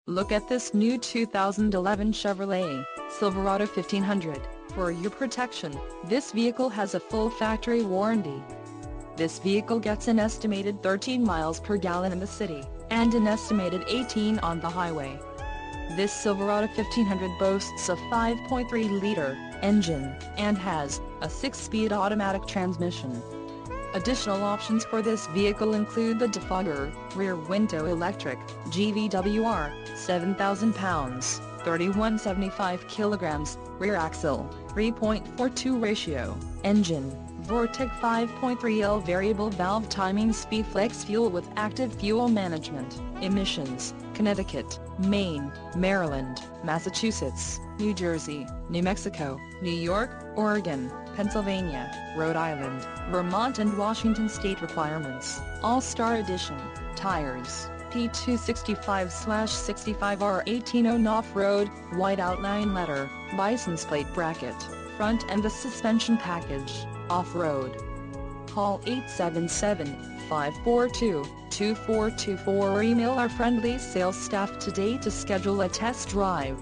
Look at this new 2011 Chevrolet Silverado 1500. For your protection, this vehicle has a full factory warranty. This vehicle gets an estimated 13 miles per gallon in the city, and an estimated 18 on the highway. This Silverado 1500 boasts a 5.3-liter engine, and has a 6-speed automatic transmission. Additional options for this vehicle include the defogger, rear window electric, GVWR, 7,000 pounds, 3175 kilograms, rear axle, 3.42 ratio, engine, Vortec 5.3L variable valve timing Speedflex fuel with active fuel management, emissions, Connecticut, Maine, Maryland, Massachusetts, New Jersey, New Mexico, New York, Oregon, Pennsylvania, Rhode Island, Vermont and Washington state requirements. All-Star Edition, tires, P265/65R18 off-road, white outline letter, license plate bracket, front and the suspension package, off-road. Call 877-542-2424 or email our friendly sales staff today to schedule a test drive.